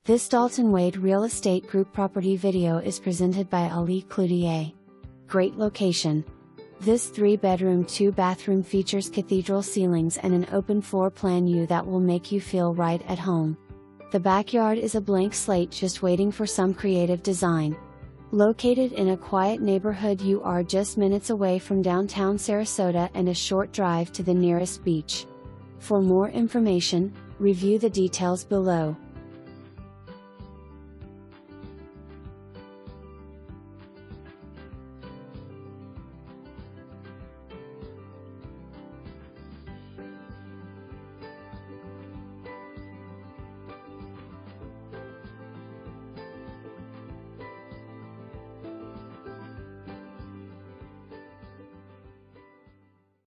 This Dalton Wade Real Estate Group property video is presented by Ali Cloutier. Great location. This 3-bedroom 2-bathroom features cathedral ceilings and an open floor plan that will make you feel right at home. The backyard is a blank slate just waiting for some creative design. Located in a quiet neighborhood, you are just minutes away from downtown Sarasota and a short drive to the nearest beach. For more information, review the details below.